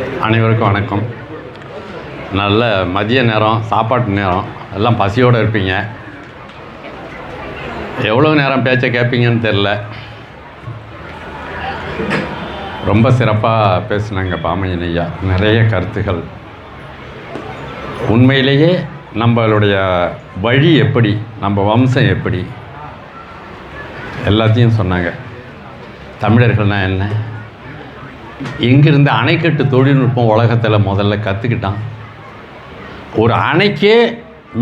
அனைவருக்கும் வணக்கம். நல்ல மதிய நேரம், சாப்பாட்டு நேரம், எல்லாம் பசியோடு இருப்பீங்க. எவ்வளோ நேரம் பேச்சை கேட்பீங்கன்னு தெரில. ரொம்ப சிறப்பாக பேசுனாங்க பாமையன் ஐயா. நிறைய கருத்துகள். உண்மையிலேயே நம்மளுடைய வழி எப்படி, நம்ம வம்சம் எப்படி, எல்லாத்தையும் சொன்னாங்க. தமிழர்கள்னால் என்ன, இங்கிருந்து அணைக்கட்டு தொழில்நுட்பம் உலகத்தில் முதல்ல கற்றுக்கிட்டான். ஒரு அணைக்கே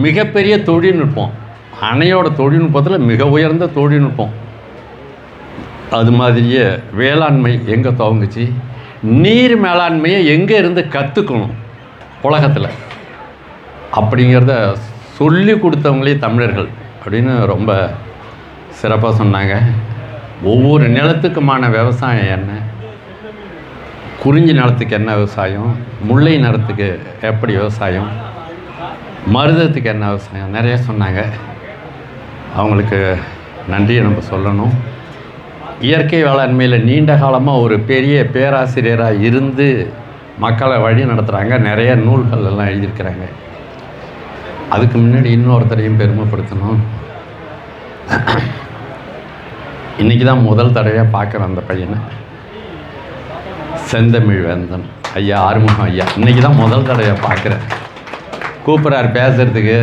மிகப்பெரிய தொழில்நுட்பம், அணையோட தொழில்நுட்பத்தில் மிக உயர்ந்த தொழில்நுட்பம். அது மாதிரியே வேளாண்மை எங்கே துவங்குச்சு, நீர் மேலாண்மையை எங்கே இருந்து கற்றுக்கணும் உலகத்தில் அப்படிங்கிறத சொல்லி கொடுத்தவங்களே தமிழர்கள் அப்படின்னு ரொம்ப சிறப்பாக சொன்னாங்க. ஒவ்வொரு நிலத்துக்குமான விவசாயம் என்ன, குறிஞ்சி நிலத்துக்கு என்ன விவசாயம், முல்லை நிலத்துக்கு எப்படி விவசாயம், மருதத்துக்கு என்ன விவசாயம், நிறைய சொன்னாங்க. அவங்களுக்கு நன்றியை நம்ம சொல்லணும். இயற்கை வேளாண்மையில் நீண்ட காலமாக ஒரு பெரிய பேராசிரியராக இருந்து மக்களை வழி நடத்துகிறாங்க. நிறைய நூல்கள் எல்லாம் எழுதியிருக்கிறாங்க. அதுக்கு முன்னாடி இன்னொருத்தரையும் பெருமைப்படுத்தணும். இன்றைக்கி தான் முதல் தடவையாக பார்க்குறேன் அந்த பையனை, செந்தமிழ் வேந்தன் ஐயா, ஆறுமுகம் ஐயா. இன்றைக்கி தான் முதல் தடவையாக பார்க்குறேன். கூப்பிட்றாரு பேசுகிறதுக்கு.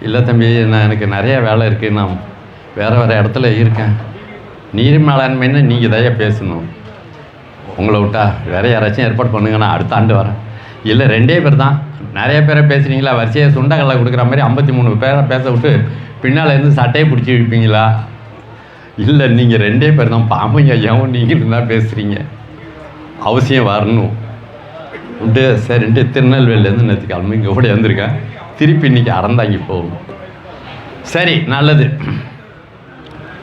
இல்லை தம்பி, எனக்கு நிறைய வேலை இருக்குது, நான் வேறு இடத்துல இருக்கேன். நீர் மேலாண்மைன்னு நீங்கள் தயா பேசணும், உங்களை விட்டா வேறு யாராச்சும் ஏற்பாடு பண்ணுங்க, நான் அடுத்த ஆண்டு வரேன். இல்லை 2 பேர் தான், நிறைய பேரை பேசுகிறீங்களா, வரிசையை சுண்டக்கல்லை கொடுக்குற மாதிரி 53 பேரை பேச விட்டு பின்னால் இருந்து சட்டையை பிடிச்சி வைப்பீங்களா? இல்லை, நீங்கள் 2 பேர் தான், பாம்பைங்க ஐயாவும் நீங்கள் தான் பேசுகிறீங்க, அவசியம் வரணும் உண்டு. சரின்ட்டு திருநெல்வேலியிலேருந்து நேற்று கிளம்பி இங்கே கூட வந்திருக்கேன். திருப்பி இன்றைக்கி அறந்தாங்கி போகணும். சரி, நல்லது.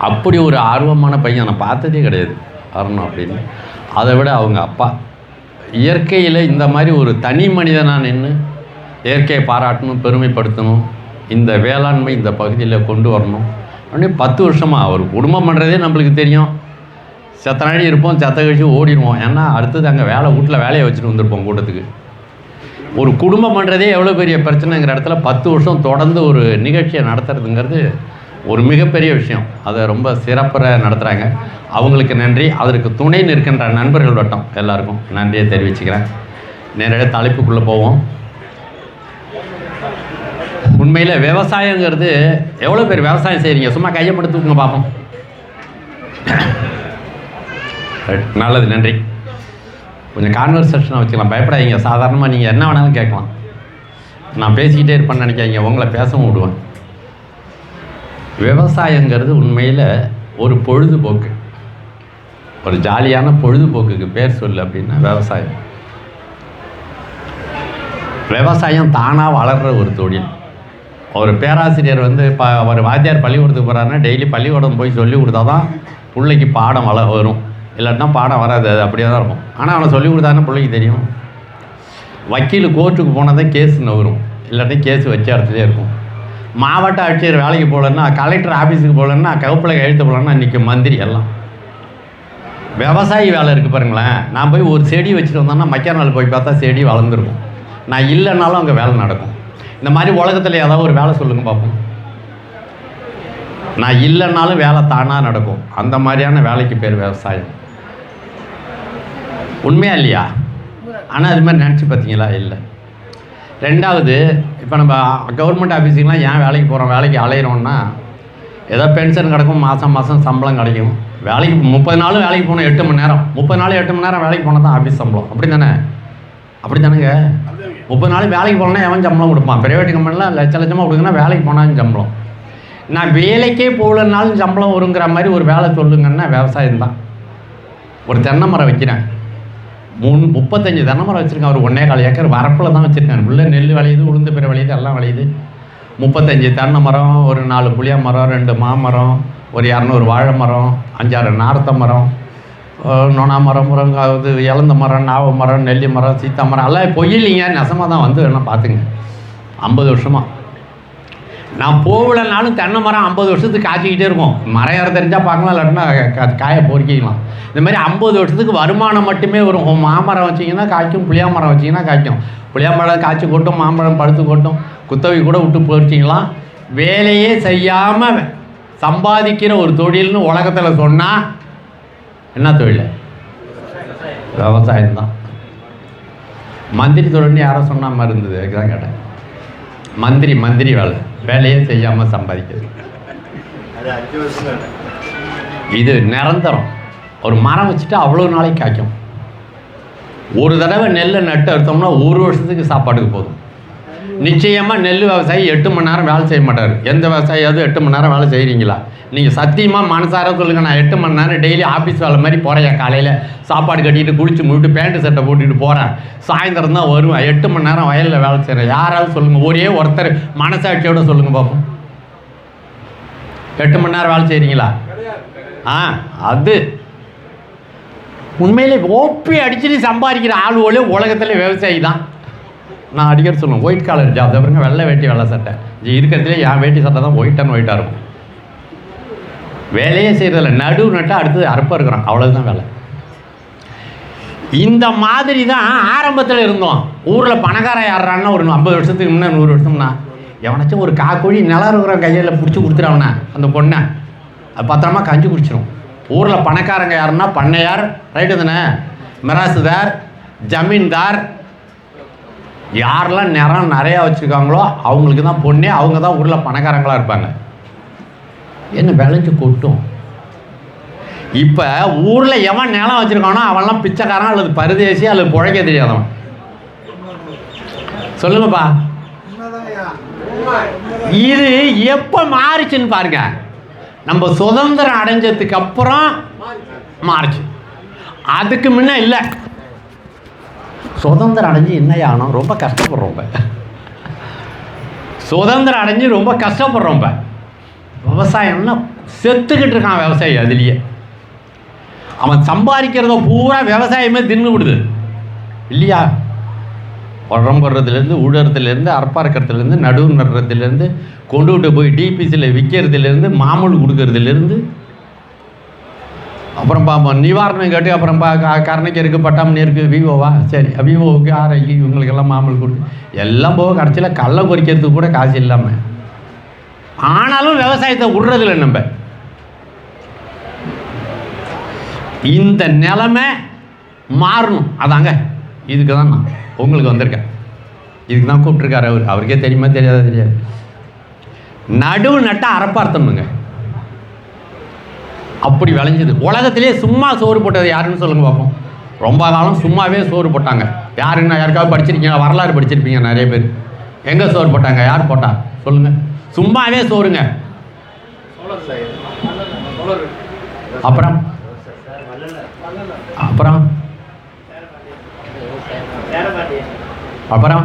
அப்படி ஒரு ஆர்வமான பையன் நான் பார்த்ததே கிடையாது வரணும் அப்படின்னு. அதை விட அவங்க அப்பா இயற்கையில் இந்த மாதிரி ஒரு தனி மனிதனாக நின்று இயற்கையை பாராட்டணும், பெருமைப்படுத்தணும், இந்த வேளாண்மை இந்த பகுதியில் கொண்டு வரணும் அப்படின்னு 10 வருஷமாக அவர் குடும்பம் பண்ணுறதே நம்மளுக்கு தெரியும். செத்த நாடி இருப்போம், செத்த கழிச்சு ஓடிடுவோம். ஏன்னா அடுத்தது அங்கே வீட்டில் வேலையை வச்சுட்டு வந்திருப்போம் கூட்டத்துக்கு. ஒரு குடும்பம் பண்ணுறதே எவ்வளோ பெரிய பிரச்சனைங்கிற இடத்துல 10 வருஷம் தொடர்ந்து ஒரு நிகழ்ச்சியை நடத்துறதுங்கிறது ஒரு மிகப்பெரிய விஷயம். அதை ரொம்ப சிறப்பாக நடத்துகிறாங்க. அவங்களுக்கு நன்றி. அதற்கு துணை நிற்கின்ற நண்பர்கள் வட்டம் எல்லாருக்கும் நன்றியை தெரிவிச்சுக்கிறேன். நேரடியாக தலைப்புக்குள்ளே போவோம். உண்மையில் விவசாயங்கிறது எவ்வளோ பேர் விவசாயம் செய்கிறீங்க? சும்மா கையை படுத்துக்குங்க பார்ப்போம். நல்லது, நன்றி. கொஞ்சம் கான்வர்சேஷனாக வச்சுக்கலாம், பயப்படாதீங்க. சாதாரணமாக நீங்கள் என்ன வேணாலும் கேட்கலாம். நான் பேசிக்கிட்டே இருப்பேன்னு நினைக்காதீங்க, உங்களை பேசவும் விடுவேன். விவசாயங்கிறது உண்மையில் ஒரு பொழுதுபோக்கு, ஒரு ஜாலியான பொழுதுபோக்குக்கு பேர் சொல்லு அப்படின்னா விவசாயம். விவசாயம் தானாக வளர்கிற ஒரு தொழில். ஒரு பேராசிரியர் இப்போ அவர் வாத்தியார் பள்ளிக்கூடத்துக்கு போகிறாருன்னா டெய்லி பள்ளிக்கூடம் போய் சொல்லி கொடுத்தா தான் பிள்ளைக்கு பாடம் வரும், இல்லாட்டினா பாடம் வராது. அது அப்படியே தான் இருக்கும். ஆனால் அவனை சொல்லி கொடுத்தாருன்னா பிள்ளைக்கு தெரியும். வக்கீல் கோர்ட்டுக்கு போனால் தான் கேஸ் நவரும், இல்லாட்டினா கேஸ் வச்ச இடத்துலேயே இருக்கும். மாவட்ட ஆட்சியர் வேலைக்கு போகலன்னா, கலெக்டர் ஆஃபீஸுக்கு போகலன்னா, கவுப்பில் எழுத்து போகலன்னா இன்றைக்கி மந்திரி எல்லாம். விவசாயி வேலை இருக்குது பாருங்களேன். நான் போய் ஒரு செடி வச்சுட்டு வந்தோன்னா மக்கா நாள் போய் பார்த்தா செடி வளர்ந்துருக்கும். நான் இல்லைனாலும் அங்கே வேலை நடக்கும். இந்த மாதிரி உலகத்தில் ஏதாவது ஒரு வேலை சொல்லுங்கள் பார்ப்போம். நான் இல்லைனாலும் வேலை தானாக நடக்கும். அந்த மாதிரியான வேலைக்கு பேர் விவசாயம். உண்மையா இல்லையா? ஆனால் அது மாதிரி நினச்சி பார்த்தீங்களா? இல்லை. ரெண்டாவது, இப்போ நம்ம கவர்மெண்ட் ஆஃபீஸுக்கெலாம் ஏன் வேலைக்கு போகிறோம், வேலைக்கு அலையிறோன்னா ஏதோ பென்ஷன் கிடைக்கும், மாதம் சம்பளம் கிடைக்கும். வேலைக்கு 30 நாளும் வேலைக்கு போகணும், 8 மணி நேரம். 30 நாள் 8 மணி நேரம் வேலைக்கு போனால் தான் ஆஃபீஸ் சம்பளம். அப்படி தானே? அப்படி தானேங்க? 30 நாள் வேலைக்கு போகலன்னா எவன் சம்பளம் கொடுப்பான்? பிரைவேட் கம்பெனிலாம் லட்சமாக கொடுக்குன்னா வேலைக்கு போனாலும் சம்பளம். நான் வேலைக்கே போகலனாலும் சம்பளம் வருங்கிற மாதிரி ஒரு வேலை சொல்லுங்கன்னா விவசாயம்தான். ஒரு தென்னை மரம் வைக்கிறேன், 35 தென்னை மரம் வச்சுருக்கேன். அவர் 1.25 ஏக்கர் வரப்பில் தான் வச்சுருக்காங்க. உள்ள நெல் விளையுது, உளுந்து பிற விளையுது, எல்லாம் விளையுது. 35 தென்னை மரம், ஒரு 4 புளிய மரம், 2 மாமரம், ஒரு 200 வாழை மரம், 5-6 நார்த்த மரம், நொனா மரம், இது இலந்த மரம், நாவ மரம், நெல்லி மரம், சீத்தா மரம், எல்லாம் பொய்யில்லைங்க, நெசமாக தான் வந்து வேணால் பார்த்துங்க. 50 வருஷமாக நான் போகலனாலும் தென்னை மரம் 50 வருஷத்துக்கு காய்ச்சிக்கிட்டே இருக்கும். மரம் ஏற தெரிஞ்சால் பார்க்கலாம், இல்லாட்டினா காயை பொறிக்கலாம். இந்த மாதிரி 50 வருஷத்துக்கு வருமானம் மட்டுமே வரும். மாமரம் வச்சிங்கன்னா காய்க்கும், புளியா மரம் வச்சிங்கன்னா காய்க்கும். புளியா மரம் காய்ச்சி கொட்டும், மாமரம் பழுத்து கொட்டும். குத்தவை கூட விட்டு பொறிச்சிக்கலாம். வேலையே செய்யாமல் சம்பாதிக்கிற ஒரு தொழில்னு உலகத்தில் சொன்னால் என்ன தொழில்? விவசாயம்தான். மந்திரி தொழில்னு யாரோ சொன்ன மாதிரி இருந்தது, அதுதான் கேட்டேன். மந்திரி வேலையே செய்யாமல் சம்பாதிக்கிறது. இது நிரந்தரம். ஒரு மரம் வச்சுட்டு அவ்வளோ நாளைக்கு காய்க்கும். ஒரு தடவை நெல்லை நட்டு எடுத்தோம்னா 1 வருஷத்துக்கு சாப்பாடுக்கு போதும். நிச்சயமாக நெல் விவசாயி 8 மணி நேரம் வேலை செய்ய மாட்டார். எந்த விவசாயியாவது 8 மணி நேரம் வேலை செய்கிறீங்களா? நீங்கள் சத்தியமாக மனசார சொல்லுங்கள், நான் 8 மணி நேரம் டெய்லி ஆஃபீஸ் வேலை மாதிரி போகிறேன். காலையில் சாப்பாடு கட்டிட்டு குளிச்சு முடிட்டு பேண்ட்டு சட்டை போட்டுட்டு போகிறேன். சாயந்தரம் தான் வருவேன். 8 மணி நேரம் வயலில் வேலை செய்கிறேன். யாராவது சொல்லுங்கள், ஒரே ஒருத்தர் மனசாட்சியோட சொல்லுங்கள் பார்ப்போம். 8 மணி நேரம் வேலை செய்கிறீங்களா? அது உண்மையிலே ஓப்பி அடிச்சுட்டு சம்பாதிக்கிற ஆளுவோலே உலகத்தில் விவசாயி தான். நான் அடிக்கடி சொல்லுவேன், ஒயிட் காலர் ஜாப். பாருங்க, வெள்ளை வேட்டி வெள்ளை சட்டை. இருக்கிறதுலே என் வேட்டி சட்டை தான் ஒயிட் அண்ட் ஒயிட்டாக இருக்கும். வேலையே செய்கிறதில்ல, நடு நட்டால் அடுத்தது அறுப்பாக இருக்கிறோம், அவ்வளோதான் வேலை. இந்த மாதிரி தான் ஆரம்பத்தில் இருந்தோம். ஊரில் பணக்காரன் யாரான்னா ஒரு 50 வருஷத்துக்கு முன்னே 100 வருஷம்னா எவனாச்சும் ஒரு காக்கோழி நிலம் இருக்கிற கையில் பிடிச்சி கொடுத்துட்டாவனா அந்த பொண்ணை, அது பத்திரமா கஞ்சி குடிச்சிடும். ஊரில் பணக்காரங்க யாருன்னா பண்ணையார், ரைட்டு தானே, மிராசுதார், ஜமீன்தார், யாரெல்லாம் நிறம் நிறையா வச்சுருக்காங்களோ அவங்களுக்கு தான் பொண்ணே. அவங்க தான் ஊரில் பணக்காரங்களாக இருப்பாங்க. என்ன விளைஞ்சு கொட்டும். இப்போ ஊரில் எவன் நிலம் வச்சுருக்கானோ அவன்லாம் பிச்சைக்காரன் அல்லது பரதேசி அல்லது புழைக்க தெரியாதவன். சொல்லுங்கப்பா, இது எப்போ மாறிச்சுன்னு பாருங்க. நம்ம சுதந்திரம் அடைஞ்சதுக்கு அப்புறம் மாறிச்சு. அதுக்கு முன்ன இல்லை. சுதந்திரம் அடைஞ்சு என்ன ஆனோம்? ரொம்ப கஷ்டப்படுறோம். சுதந்திரம் அடைஞ்சு ரொம்ப கஷ்டப்படுறோம். விவசாயம்னா செத்துக்கிட்டு இருக்கான் விவசாயி. அதுலேயே அவன் சம்பாதிக்கிறத பூரா விவசாயமே தின்னு விடுது இல்லையா? உரம் போடுறதுலேருந்து, உழறதுலேருந்து, அறப்பாக்கிறதுலேருந்து, நடுவு நடுறதுலேருந்து, கொண்டு விட்டு போய் டிபிசியில் விற்கிறதுலேருந்து, மாமூல் கொடுக்கறதுலேருந்து, அப்புறம் பார்ப்போம் நிவாரணம் கேட்டு, அப்புறம் கரணைக்கு இருக்குது, பட்டாமணி இருக்குது, விவோவா, சரி விவோவுக்கு ஆர்ஐக்கு இவங்களுக்கெல்லாம் மாமூல் கொடுத்து எல்லாம் போக கடைசியில் கல்லை பொறிக்கிறதுக்கு கூட காசு இல்லாமல். ஆனாலும் விவசாயத்தை விடுறதில்ல நம்ம. இந்த நிலைமை மாறணும். அதாங்க இதுக்கு தான் நான் உங்களுக்கு வந்திருக்கேன். இதுக்கு தான் கூப்பிட்ருக்காரு அவர். அவருக்கே தெரியுமா தெரியாதா? தெரியாது. நடுவு நட்டால் அறப்பார்த்தணுங்க. அப்படி விளைஞ்சது. உலகத்திலே சும்மா சோறு போட்டது யாருன்னு சொல்லுங்க பார்ப்போம். ரொம்ப காலம் சும்மாவே சோறு போட்டாங்க. யாருன்னா யாருக்காவது படிச்சிருக்கீங்க, வரலாறு படிச்சிருப்பீங்க நிறைய பேர். எங்கே சோறு போட்டாங்க? யார் போட்டா சொல்லுங்கள்? சும்மாவே சோறுங்க. அப்புறம் அப்புறம் அப்புறம்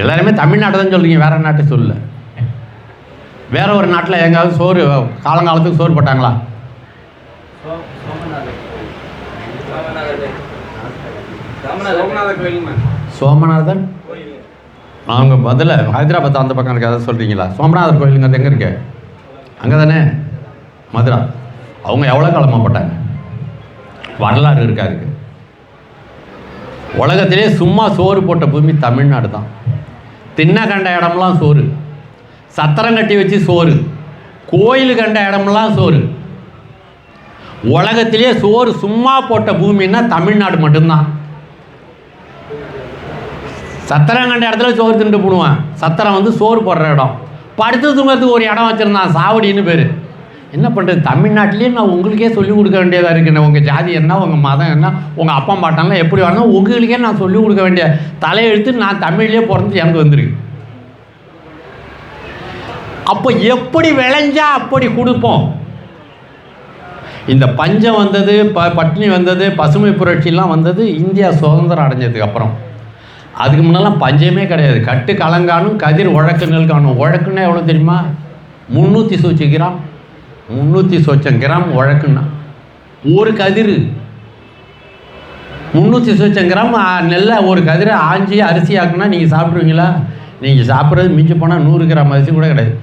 எல்லாருமே தமிழ்நாட்டை தான் சொல்றீங்க, வேற நாட்டை சொல்லல. வேற ஒரு நாட்டில் எங்காவது சோறு காலங்காலத்துக்கு சோறு போட்டாங்களா? சோமநாதன் அவங்க பதில் ஹைதராபாத் அந்த பக்கம் இருக்க, அதை சொல்கிறீங்களா? சோமநாதர் கோயிலுங்கிறது எங்கே இருக்கு? அங்கே தானே, மதுரா. அவங்க எவ்வளோ காலமாக போட்டாங்க? வரலாறு இருக்கா? இருக்கு. உலகத்திலே சும்மா சோறு போட்ட பூமி தமிழ்நாடு தான். தின்ன கண்ட இடம்லாம் சோறு, சத்திரம் கட்டி வச்சு சோறு, கோயில் கண்ட இடம்லாம் சோறு. உலகத்திலே சோறு சும்மா போட்ட பூமின்னா தமிழ்நாடு மட்டும்தான். சத்திரம் கண்ட இடத்துல சோறு திண்டு போடுவான். சத்திரம் வந்து சோறு போடுற இடம். படுத்து தூங்கிறதுக்கு ஒரு இடம் வச்சுருந்தான், சாவடின்னு பேர். என்ன பண்ணுறது? தமிழ்நாட்டிலேயே நான் உங்களுக்கே சொல்லிக் கொடுக்க வேண்டியதாக இருக்குண்ணே. உங்கள் ஜாதி என்ன, உங்கள் மதம் என்ன, உங்கள் அப்பா பாட்டெல்லாம் எப்படி வரணும் உங்களுக்கே நான் சொல்லிக் கொடுக்க வேண்டிய தலையெழுத்து நான் தமிழ்லேயே பிறந்து எனக்கு வந்துருக்கு. அப்போ எப்படி விளைஞ்சா அப்படி கொடுப்போம். இந்த பஞ்சம் வந்தது, பட்டினி வந்தது, பசுமை புரட்சிலாம் வந்தது இந்தியா சுதந்திரம் அடைஞ்சதுக்கு அப்புறம். அதுக்கு முன்னெல்லாம் பஞ்சமே கிடையாது. கட்டு கலங்கானும் கதிர் உழக்குங்கள் காணும். உழக்குன்னா எவ்வளோ தெரியுமா? 300 கிராம் 300 கிராம் உழக்குன்னா ஒரு கதிர். 300 கிராம் நெல்லை ஒரு கதிரை ஆஞ்சி அரிசி ஆக்குனா நீங்கள் சாப்பிட்ருவீங்களா? நீங்கள் சாப்பிட்றது மிஞ்சி போனால் 100 கிராம் அரிசி கூட கிடையாது.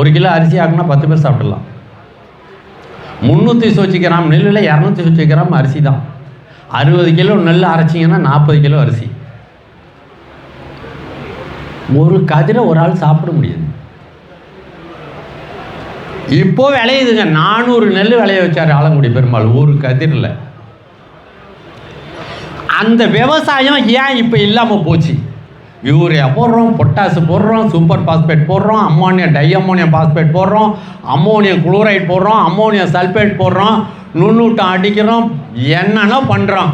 1 கிலோ அரிசி ஆகுனா 10 பேர் சாப்பிடலாம். 320 கிராம் நெல்லில் 220 கிராம் அரிசி தான். 60 கிலோ நெல் அரைச்சிங்கன்னா 40 கிலோ அரிசி. ஒரு கதிரை ஒரு ஆள் சாப்பிட முடியாது. இப்போ விளையுதுங்க. 400 நெல் விளைய வச்சார் ஆலங்குடி பெருமாள் ஒரு கதிரில். அந்த விவசாயம் ஏன் இப்போ இல்லாமல் போச்சு? யூரியா போடுறோம், பொட்டாசு போடுறோம், சூப்பர் பாஸ்பேட் போடுறோம், அம்மோனியா டை அம்மோனியம் பாஸ்பேட் போடுறோம், அம்மோனியம் குளோரைட் போடுறோம், அம்மோனியம் சல்பேட் போடுறோம், நுண்ணூட்டம் அடிக்கிறோம், என்னென்ன பண்ணுறோம்.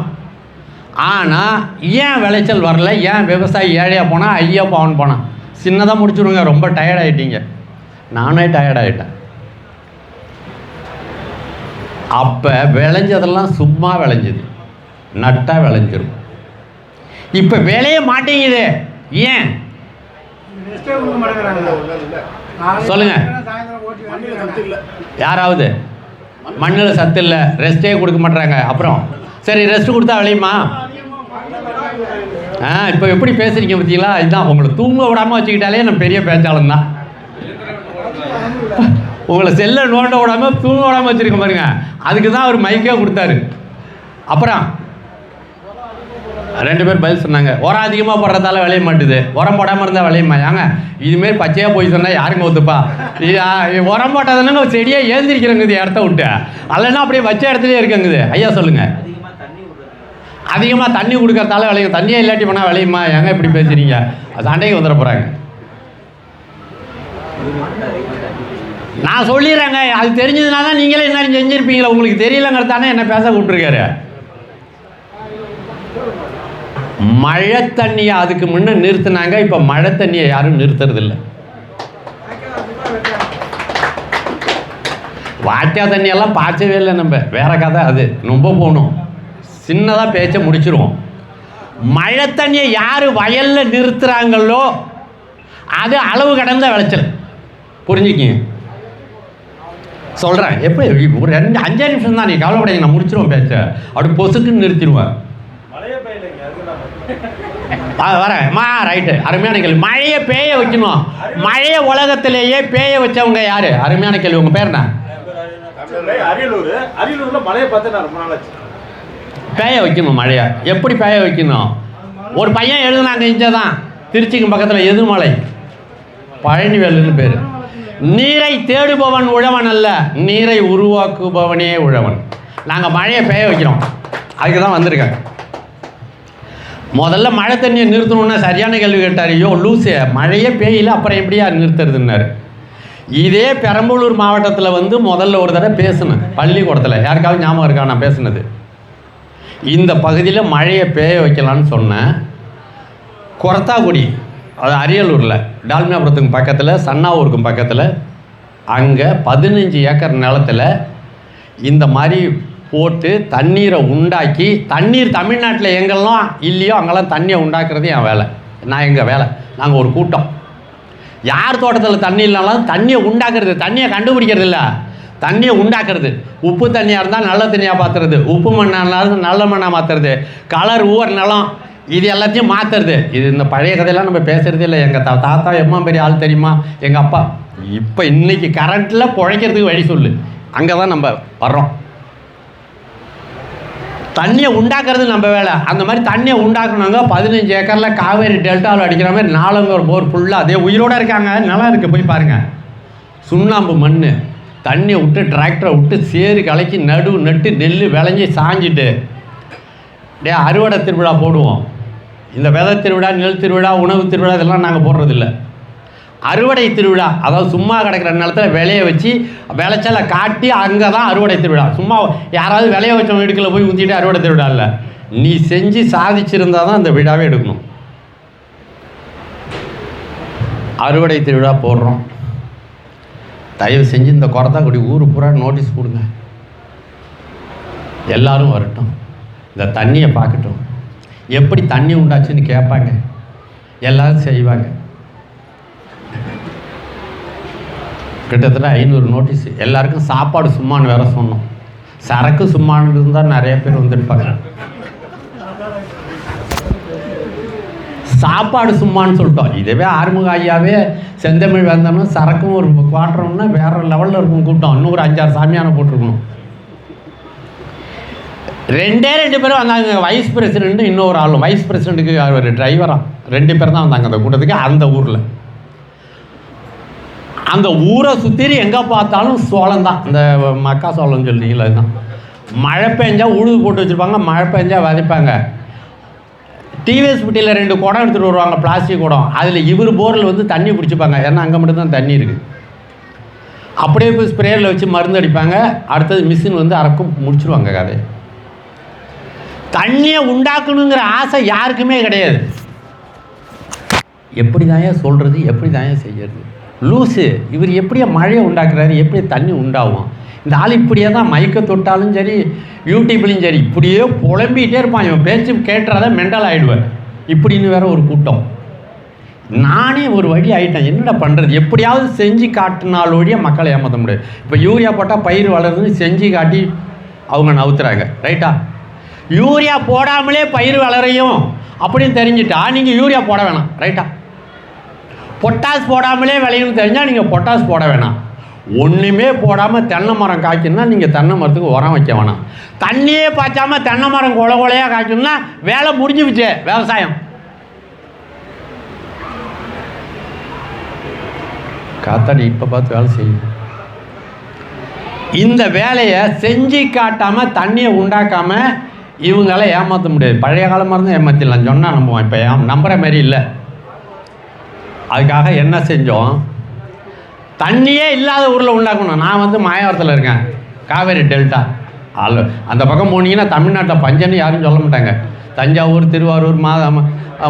ஆனால் ஏன் விளைச்சல் வரல? ஏன் விவசாயி ஏழையாக போனால் ஐயா பவன் போனான்? சின்னதாக முடிச்சுடுங்க. ரொம்ப டயர்டாயிட்டீங்க. நானே டயர்டாயிட்டேன். அப்போ விளைஞ்சதெல்லாம் சும்மா விளைஞ்சது, நட்டாக விளைஞ்சிரும். இப்போ விளைய மாட்டேங்குது. ஏன் சொல்லுங்க? யாராவது மண்ணில் சத்து இல்லை, ரெஸ்ட்டே கொடுக்க மாட்டுறாங்க. அப்புறம் சரி, ரெஸ்ட் கொடுத்தா விளையுமா? இப்போ எப்படி பேசுறீங்க பார்த்தீங்களா? இதுதான் உங்களை தூங்க விடாமல் வச்சுக்கிட்டாலே நம்ம பெரிய பேச்சாளன் தான். உங்களை செல்லை நோண்ட விடாமல் தூங்க விடாமல் வச்சுருக்க பாருங்க. அதுக்கு தான் அவர் மைக்கே கொடுத்தாரு. அப்புறம் 2 பேர் பதில் சொன்னாங்க. உரம் அதிகமாக போடுறதால விளைய மாட்டுது, உரம் போடாமல் இருந்தால் விளையுமா? ஏங்க இதுமாரி பச்சையாக போய் சொன்னால் யாருங்க ஒத்துப்பா? உரம் போட்டாதானங்க செடியாக ஏந்திரிக்கிறங்குது இடத்த விட்டு, அல்லைன்னா அப்படியே வச்ச இடத்துலேயே இருக்குங்குது. ஐயா சொல்லுங்கள். அதிகமாக தண்ணி கொடுக்கறதால விளையும், தண்ணியே இல்லாட்டி போனால் விளையுமா? ஏங்க இப்படி பேசுகிறீங்க? சண்டைக்கு வந்துட போகிறாங்க. நான் சொல்லிடுறேங்க. அது தெரிஞ்சதுனால தான் நீங்களே என்ன செஞ்சுருப்பீங்களா? உங்களுக்கு தெரியலங்கிறதானே என்ன பேச கூப்பிட்டுருக்காரு. மழை தண்ணியை அதுக்கு முன்னே நிறுத்தினாங்க. இப்போ மழை தண்ணியை யாரும் நிறுத்துறதில்லை. வாய்க்கா தண்ணியெல்லாம் பாய்ச்சவே இல்லை. நம்ம வேற கதை, அது ரொம்ப போகணும். சின்னதாக பேச்ச முடிச்சிருவோம். மழை தண்ணியை யார் வயலில் நிறுத்துகிறாங்களோ அது அளவு கடந்த விளைச்சல். புரிஞ்சுக்கிங்க சொல்கிறேன். எப்படி ஒரு 5 நிமிஷம் தான், நீ கவலைப்படாதீங்க, நான் முடிச்சிருவோம் பேச்ச. அப்படி பொசுக்குன்னு நிறுத்திடுவேன். வரேன்மா, ரைட்டு. அருமையான கேள்வி. மழையை பேய வைக்கணும். மழையை உலகத்திலேயே பேய வச்சவங்க யாரு? அருமையான கேள்வி. உங்கள் பேர் என்ன? பேய வைக்கணும். மழையை எப்படி பேய வைக்கணும்? ஒரு பையன் எழுதுனாங்க. இங்கே தான் திருச்சிக்கு பக்கத்தில் எதுமலை, பழனிவேலுன்னு பேர். நீரை தேடுபவன் உழவன் அல்ல, நீரை உருவாக்குபவனே உழவன். நாங்கள் மழையை பேய வைக்கிறோம். அதுக்கு தான் வந்திருக்கேன். முதல்ல மழை தண்ணியை நிறுத்தணுன்னா சரியான கேள்வி கேட்டார். ஐயோ லூசு, மழையே பெய்யல, அப்புறம் எப்படியா நிறுத்துறதுன்னாரு. இதே பெரம்பலூர் மாவட்டத்தில் முதல்ல ஒரு தடவை பேசினேன் பள்ளிக்கூடத்தில். யாருக்காவது ஞாபகம் இருக்கா நான் பேசுனது? இந்த பகுதியில் மழையை பேய வைக்கலான்னு சொன்னேன். கொரத்தாக்குடி, அது அரியலூரில், டால்மியாபுரத்துக்கு பக்கத்தில், சன்னாவூருக்கும் பக்கத்தில், அங்கே 15 ஏக்கர் நிலத்தில் இந்த மாதிரி போட்டு தண்ணீரை உண்டாக்கி, தண்ணீர் தமிழ்நாட்டில் எங்கெல்லாம் இல்லையோ அங்கெல்லாம் தண்ணியை உண்டாக்குறது என் வேலை. நான் எங்கள் வேலை. நாங்கள் ஒரு கூட்டம். யார் தோட்டத்தில் தண்ணி இல்லைனாலும் தண்ணியை உண்டாக்குறது, தண்ணியை கண்டுபிடிக்கிறது இல்லை, தண்ணியை உண்டாக்குறது. உப்பு தண்ணியாக இருந்தால் நல்ல தண்ணியாக மாற்றுறது, உப்பு மண்ணாக இருந்தாலும் நல்ல மண்ணாக மாற்றுறது, கலர் ஊர் நிலம் இது எல்லாத்தையும் மாற்றுறது. இது இந்த பழைய கதையெல்லாம் நம்ம பேசுகிறதே இல்லை. எங்கள் தாத்தா எம்மா பெரிய ஆள் தெரியுமா? எங்கள் அப்பா. இப்போ இன்றைக்கி கரண்ட்டில் பிழைக்கிறதுக்கு வழி சொல்லு. அங்கே தான் நம்ம வர்றோம். தண்ணியை உண்டாக்குறது நம்ம வேலை. அந்த மாதிரி தண்ணியை உண்டாக்கணுங்க. 15 ஏக்கரில் காவேரி டெல்டாவில் அடிக்கிற மாதிரி நாலங்கூர் போர் ஃபுல்லாக அதே உயிரோடு இருக்காங்க. நல்லா இருக்குது, போய் பாருங்கள். சுண்ணாம்பு மண், தண்ணியை விட்டு டிராக்டரை விட்டு சேறு கலக்கி நட்டு நெல் விளைஞ்சி சாஞ்சிட்டு அறுவடை திருவிழா போடுவோம். இந்த விதை திருவிழா, நெல் திருவிழா, உணவு திருவிழா இதெல்லாம் நாங்கள் போடுறதில்ல. அறுவடை திருவிழா, அதாவது சும்மா கிடக்கிற நிலத்தில் விளைய வச்சு விளைச்சலை காட்டி அங்கே தான் அறுவடை திருவிழா. சும்மா யாராவது விளைய வச்ச வீடுக்குள்ள போய் ஊற்றிட்டு அறுவடை திருவிழா இல்லை. நீ செஞ்சு சாதிச்சிருந்தால் தான் அந்த விழாவே எடுக்கணும். அறுவடை திருவிழா போடுறோம். தயவு செஞ்சு இந்த கொரத்தாக்குடி ஊர் பூரா நோட்டீஸ் கொடுங்க. எல்லாரும் வரட்டும், இந்த தண்ணியை பார்க்கட்டும், எப்படி தண்ணி உண்டாச்சுன்னு கேட்பாங்க. எல்லாரும் செய்வாங்க. கிட்டத்தட்ட 500 நோட்டீஸ். எல்லாருக்கும் சாப்பாடு சும்மானு வேற சொன்னோம். சரக்கு சும்மானு இருந்தால் நிறைய பேர் வந்துருப்பாங்க. சாப்பாடு சும்மான்னு சொல்லிட்டோம். இதுவே ஆறுமுக ஐயாவே செந்தமிழ் வேந்தனும் சரக்கும் ஒரு குவாட்டரம்னா வேறு லெவலில் இருக்கும் கூட்டம். இன்னும் ஒரு 5-6 சாமியான போட்டிருக்கணும். 2 பேரும் வந்தாங்க, வைஸ் பிரசிடென்ட் இன்னொரு ஆளும். வைஸ் பிரசிடென்ட்டுக்கு ஒரு டிரைவராக 2 பேர் தான் வந்தாங்க அந்த கூட்டத்துக்கு. அந்த ஊரில் அந்த ஊரை சுற்றி எங்கே பார்த்தாலும் சோளம் தான், இந்த மக்கா சோளம்னு சொல்லிட்டீங்களா, அதுதான். மழை பெஞ்சா உழுது போட்டு வச்சுருப்பாங்க, மழை பெஞ்சா விதைப்பாங்க. டிவிஎஸ் பெட்டியில் 2 குடம் எடுத்துகிட்டு வருவாங்க, பிளாஸ்டிக் குடம். அதில் இவர் போரில் வந்து தண்ணி பிடிச்சிப்பாங்க, ஏன்னா அங்கே மட்டும்தான் தண்ணி இருக்குது. அப்படியே போய் ஸ்ப்ரேயரில் வச்சு மருந்து அடிப்பாங்க. அடுத்தது மிஷின் வந்து அறக்கும் முடிச்சிருவாங்க கதை. தண்ணியை உண்டாக்கணுங்கிற ஆசை யாருக்குமே கிடையாது. எப்படி தானே சொல்கிறது, எப்படி தானே செய்யறது? லூஸு இவர் எப்படியா மழையை உண்டாக்குறாரு, எப்படி தண்ணி உண்டாகும்? இந்த ஆள் இப்படியே தான் மைக்கை தொட்டாலும் சரி, யூடியூப்லேயும் சரி, இப்படியே புலம்பிகிட்டே இருப்பான். இவன் பேச்சு கேட்டுறாதான் மெண்டல் ஆகிடுவேன். இப்படின்னு வேற ஒரு கூட்டம். நானே ஒரு வழி ஆகிட்டேன், என்னடா பண்ணுறது? எப்படியாவது செஞ்சு காட்டினால் வழியா மக்களை ஏமாற்ற முடியாது. இப்போ யூரியா போட்டால் பயிர் வளருதுன்னு செஞ்சு காட்டி அவங்க நவுத்துறாங்க, ரைட்டா? யூரியா போடாமலே பயிர் வளரையும் அப்படின்னு தெரிஞ்சுட்டா நீங்கள் யூரியா போட வேணாம், ரைட்டா? பொட்டாஸ் போடாமலே விளையும்னு தெரிஞ்சால் நீங்கள் பொட்டாஸ் போட வேணாம். ஒன்றுமே போடாமல் தென்னை மரம் காய்க்கணும்னா நீங்கள் தென்னை மரத்துக்கு உரம் வைக்க வேணாம். தண்ணியே பாய்ச்சாமல் தென்னை மரம் கொலை கொலையாக காய்க்கணும்னா வேலை முடிஞ்சு வச்சே விவசாயம். காத்தாடி இப்போ பார்த்து வேலை செய்யும். இந்த வேலையை செஞ்சு காட்டாமல் தண்ணியை உண்டாக்காமல் இவங்களால ஏமாற்ற முடியாது. பழைய காலமாக இருந்தால் ஏமாற்றிடலாம், சொன்னால் நம்புவோம். இப்போ நம்புகிற மாரி இல்லை. அதுக்காக என்ன செஞ்சோம், தண்ணியே இல்லாத ஊரில் உண்டாக்கணும். நான் வந்து மாயாவரத்தில் இருக்கேன், காவேரி டெல்டா. அந்த பக்கம் போனீங்கன்னா தமிழ்நாட்டில் பஞ்சன்னு யாரும் சொல்ல மாட்டாங்க. தஞ்சாவூர், திருவாரூர்,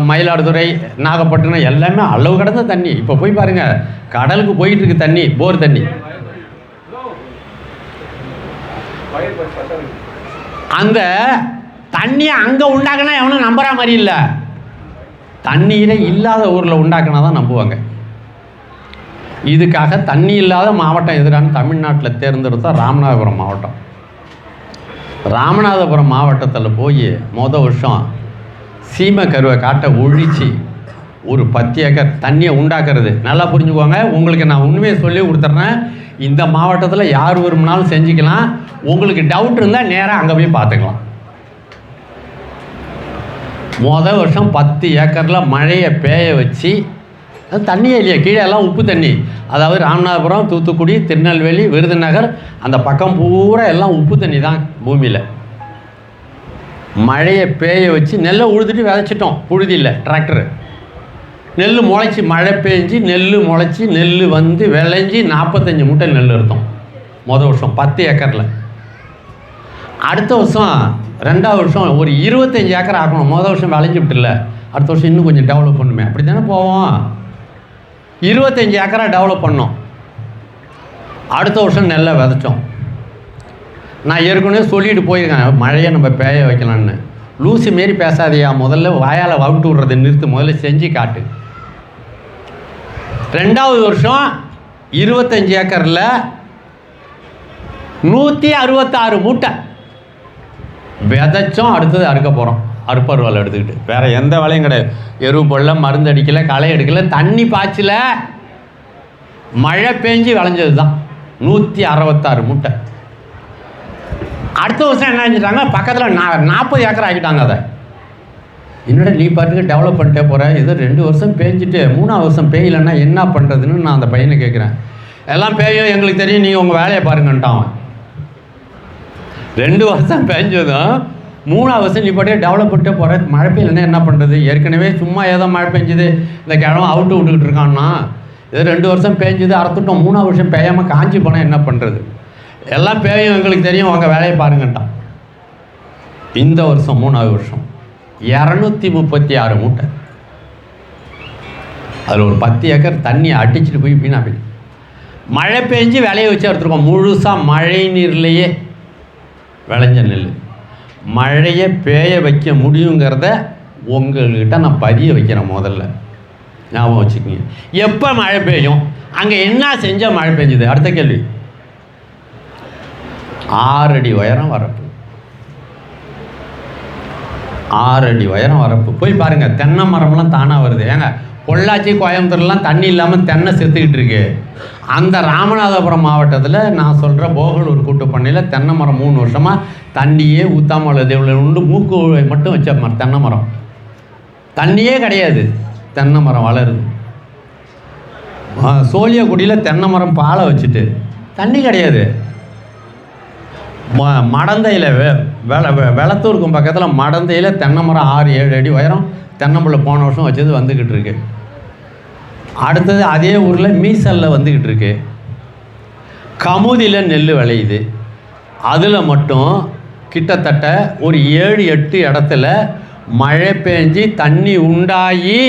மயிலாடுதுறை, நாகப்பட்டினம் எல்லாமே அளவு கடந்த தண்ணி. இப்போ போய் பாருங்கள், கடலுக்கு போயிட்டு இருக்கு தண்ணி, போர் தண்ணி. அந்த தண்ணியை அங்கே உண்டாக்குனா எவனும் நம்புற மாதிரி இல்லை. தண்ணீரை இல்லாத ஊரில் உண்டாக்குனா தான் நம்புவாங்க. இதுக்காக தண்ணி இல்லாத மாவட்டம் எதிரான தமிழ்நாட்டில் தேர்ந்தெடுத்தால் ராமநாதபுரம் மாவட்டம். ராமநாதபுரம் மாவட்டத்தில் போய் வருஷம் சீமை கருவை காட்டை ஒழிச்சு ஒரு 10 ஏக்கர் தண்ணியை உண்டாக்குறது. நல்லா புரிஞ்சுக்கோங்க, உங்களுக்கு நான் உண்மையை சொல்லி கொடுத்துட்றேன். இந்த மாவட்டத்தில் யார் விரும்பினாலும் செஞ்சுக்கலாம். உங்களுக்கு டவுட் இருந்தால் நேராக அங்கே போய் பார்த்துக்கலாம். வருஷம் 10 ஏக்கரில் மழையை பேய வச்சு, அது தண்ணியே இல்லையா, கீழே எல்லாம் உப்பு தண்ணி. அதாவது ராமநாதபுரம், தூத்துக்குடி, திருநெல்வேலி, விருதுநகர் அந்த பக்கம் பூரா எல்லாம் உப்பு தண்ணி தான் பூமியில். மழையை பேய வச்சு நெல்லை உழுதுட்டு விதைச்சிட்டோம், புழுதியில் டிராக்டரு. நெல் முளைச்சி, மழை பெஞ்சு நெல் முளைச்சி, நெல் வந்து விளைஞ்சி 45 மூட்டை நெல் எடுத்தோம் வருஷம் 10 ஏக்கரில். அடுத்த வருஷம் 2வது வருஷம் ஒரு 25 ஏக்கர் ஆக்கணும். வருஷம் விளைஞ்சி விட்டுல, அடுத்த வருஷம் இன்னும் கொஞ்சம் டெவலப் பண்ணுமே, அப்படி தானே போவோம். 25 ஏக்கராக டெவலப் பண்ணோம். அடுத்த வருஷம் நெல்லை விதைச்சோம். நான் ஏற்கனவே சொல்லிட்டு போயிருக்கேன், மழையை நம்ம பேய வைக்கலான்னு. லூசி மாரி பேசாதையா, முதல்ல வாயால் வவுட்டு விட்றதை நிறுத்து, முதல்ல செஞ்சு காட்டு. 2வது வருஷம் 25 ஏக்கரில் 166 மூட்டை விதைச்சோம். அடுத்தது அறுக்க போகிறோம், அறுப்பர் வேலை எடுத்துக்கிட்டு. வேறு எந்த வேலையும் கிடையாது. எருவு போடல, மருந்து அடிக்கலை, களை எடுக்கலை, தண்ணி பாய்ச்சல, மழை பெஞ்சு விளைஞ்சது தான் 166 மூட்டை. அடுத்த வருஷம் என்ன செஞ்சிட்டாங்க, பக்கத்தில் 40 ஏக்கர் ஆக்கிட்டாங்க. அதை என்னோட நீ பாட்டுக்கு டெவலப் பண்ணிட்டே போகிறேன். இது 2 வருஷம் பேஞ்சிட்டு 3வது வருஷம் பேயலைன்னா என்ன பண்ணுறதுன்னு நான் அந்த பையனை கேட்குறேன். எல்லாம் பேயும், எங்களுக்கு தெரியும், நீங்கள் உங்கள் வேலையை பாருங்கன்ட்டான். 2 வருஷம் பேஞ்சதும் 3வது வருஷம் நீ பாட்டே டெவலப் பண்ணிட்டே போகிற, மழை பெய்யலைன்னா என்ன பண்ணுறது? ஏற்கனவே சும்மா ஏதோ மழை பெஞ்சுது, இந்த கிழமை அவுட்டு விட்டுக்கிட்டு இருக்கான்னா, இது 2 வருஷம் பேஞ்சுது, அறுத்துட்டோம். 3வது வருஷம் பேயாமல் காஞ்சி போனால் என்ன பண்ணுறது? எல்லாம் பேயும், எங்களுக்கு தெரியும், உங்கள் வேலையை பாருங்கன்ட்டான். இந்த வருஷம் 3வது வருஷம் 236 மூட்டை. அதில் ஒரு 10 ஏக்கர் தண்ணியை அடிச்சுட்டு போய் வீணா போய் மழை பெஞ்சு விளைய வச்சு எடுத்துருக்கோம். முழுசாக மழை நீர்லேயே விளைஞ்ச நெல். மழையை பேய வைக்க முடியுங்கிறத உங்கள்கிட்ட நான் பதிய வைக்கிறேன். முதல்ல ஞாபகம் வச்சுக்கோங்க. எப்போ மழை பெய்யும், அங்கே என்ன செஞ்சால் மழை பெஞ்சுது? அடுத்த கேள்வி. 6 அடி உயரம் வரப்பு. 6 அடி உயரம் வரப்பு. போய் பாருங்கள், தென்னை மரம்லாம் தானாக வருது. ஏங்க பொள்ளாச்சி கோயம்புத்தூர்லாம் தண்ணி இல்லாமல் தென்னை செத்துக்கிட்டு இருக்கு. அந்த ராமநாதபுரம் மாவட்டத்தில் நான் சொல்கிற போகலூர் கூட்டுப்பண்ணையில் தென்னை மரம் 3 வருஷமாக தண்ணியே ஊற்றாமல் இவ்வளோ உண்டு. மூக்கு மட்டும் வச்ச மரம் தென்னை மரம், தண்ணியே கிடையாது. தென்னை மரம் வளருது. சோழியக்குடியில் தென்னை மரம் பாலை வச்சுட்டு தண்ணி கிடையாது. மடந்தையில் வெளத்தூருக்கும் பக்கத்தில் மடந்தையில் தென்னை மரம் 6-7 அடி உயரம் தென்னம்பிள்ளை போன வருஷம் வச்சது வந்துக்கிட்டு இருக்கு. அடுத்தது அதே ஊரில் மீசலில் வந்துக்கிட்டு இருக்கு. கமுதியில் நெல் விளையுது. அதில் மட்டும் கிட்டத்தட்ட ஒரு 7-8 இடத்துல மழை பெஞ்சி தண்ணி உண்டாகி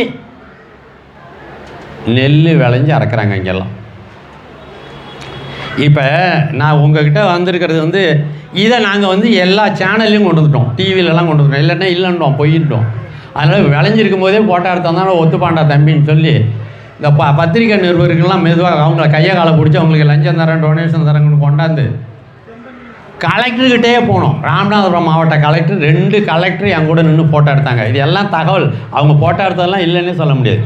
நெல் விளைஞ்சி அறக்குறாங்க இங்கெல்லாம். இப்போ நான் உங்ககிட்ட வந்திருக்கிறது இதை நாங்கள் எல்லா சேனல்லையும் கொண்டு வந்துட்டோம், டிவிலெலாம் கொண்டு வந்துட்டோம். இல்லைன்னா இல்லைன்றோம், போயிட்டோம். அதனால் விளைஞ்சிருக்கும் போதே போட்டோ எடுத்தால் ஒத்துப்பாண்டா தம்பின்னு சொல்லி இந்த பத்திரிக்கை நிருபர்கள்லாம் மெதுவாக அவங்கள கையை காலை பிடிச்சி அவங்களுக்கு லஞ்சம் தரேன், டொனேஷன் தரேங்கன்னு கொண்டாந்து கலெக்டர்கிட்டே போனோம். ராமநாதபுரம் மாவட்ட கலெக்டர் 2 கலெக்டர் என் கூட நின்று ஃபோட்டோ எடுத்தாங்க. இது எல்லாம் தகவல். அவங்க ஃபோட்டோ எடுத்ததெல்லாம் இல்லைன்னே சொல்ல முடியாது.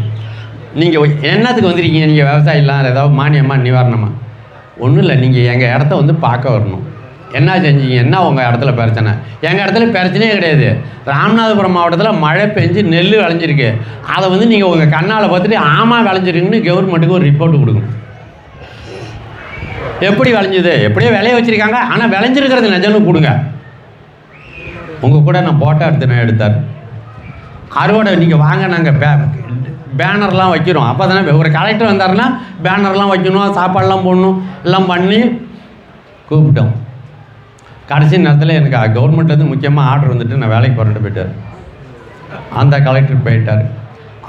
நீங்கள் என்னத்துக்கு வந்திருக்கீங்க? நீங்கள் விவசாயம் இல்லாத ஏதாவது மானியமாக நிவாரணமாக? ஒன்றும் இல்லை, நீங்கள் எங்கள் இடத்த பார்க்க வரணும். என்ன செஞ்சீங்க? என்ன உங்கள் இடத்துல பிரச்சனை? எங்கள் இடத்துல பிரச்சனையே கிடையாது. ராமநாதபுரம் மாவட்டத்தில் மழை பெஞ்சு நெல் விளைஞ்சிருக்கு. அதை நீங்கள் உங்கள் கண்ணால் பார்த்துட்டு ஆமாம் விளைஞ்சிருக்குன்னு கவர்மெண்ட்டுக்கு ஒரு ரிப்போர்ட் கொடுக்கணும். எப்படி விளைஞ்சுது? எப்படியோ விளைய வச்சுருக்காங்க, ஆனால் விளைஞ்சிருக்கிறது நிஜம்னு கொடுங்க. உங்கள் கூட நான் போட்டோ எடுத்தார். அறுவடை நீங்கள் வாங்க, நாங்கள் பேனர்லாம் வைக்கிறோம். அப்போ தானே ஒரு கலெக்டர் வந்தாருன்னா பேனர்லாம் வைக்கணும், சாப்பாடெலாம் போடணும், எல்லாம் பண்ணி கூப்பிட்டோம். கடைசி நேரத்தில் எனக்கு கவர்மெண்ட்லேருந்து முக்கியமாக ஆர்டர் வந்துட்டு நான் வேலைக்கு போகிறேன்ட்டு போயிட்டார். அந்த கலெக்டர் போயிட்டார்.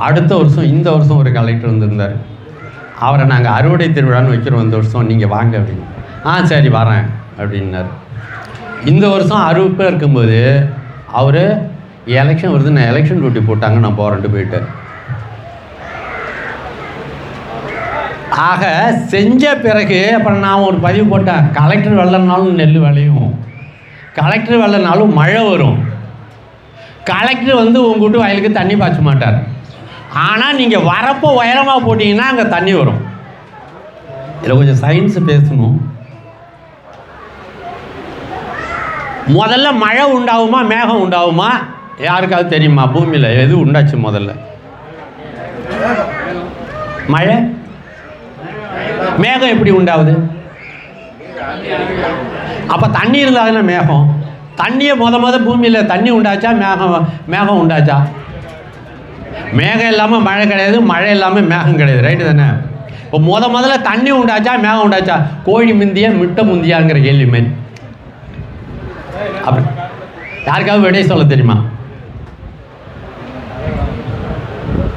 அடுத்த வருஷம் இந்த வருஷம் ஒரு கலெக்டர் வந்திருந்தார். அவரை நாங்கள் அறுவடை திருவிழான்னு வைக்கிறோம் இந்த வருஷம், நீங்கள் வாங்க அப்படின்னு. சரி வரேன் அப்படின்னார். இந்த வருஷம் அறிவிப்பு இருக்கும்போது அவர் எலெக்ஷன் வருது, நான் எலெக்ஷன் டியூட்டி போட்டாங்க, நான் போகிறேன்ட்டு போயிட்டார். ஆக செஞ்ச பிறகு அப்புறம் நான் ஒரு பதிவு போட்டேன், கலெக்டர் வெள்ளனாலும் நெல் விளையும், கலெக்டர் வெள்ளனாலும் மழை வரும். கலெக்டர் உங்கள் வீட்டு வயலுக்கு தண்ணி பாய்ச்ச மாட்டார். ஆனால் நீங்கள் வரப்போ உயரமாக போட்டிங்கன்னா அங்கே தண்ணி வரும். இதில் கொஞ்சம் சயின்ஸ் பேசணும். முதல்ல மழை உண்டாகுமா மேகம் உண்டாகுமா? யாருக்காவது தெரியுமா? பூமியில் எது உண்டாச்சு முதல்ல? மழை. மேகம் எப்படி உண்டாகுது? அப்போ தண்ணி இருந்தாதுன்னா மேகம். தண்ணியை பூமியில் தண்ணி உண்டாச்சா மேகம் உண்டாச்சா? மேகம் இல்லாமல் மழை கிடையாது, மழை இல்லாமல் மேகம் கிடையாது. ரைட்டு தானே? இப்போ முதல்ல தண்ணி உண்டாச்சா மேகம் உண்டாச்சா? கோழி முந்தியா மிட்ட முந்தியாங்கிற கேள்வி மாதிரி. அப்படி யாருக்காவது விடை சொல்ல தெரியுமா?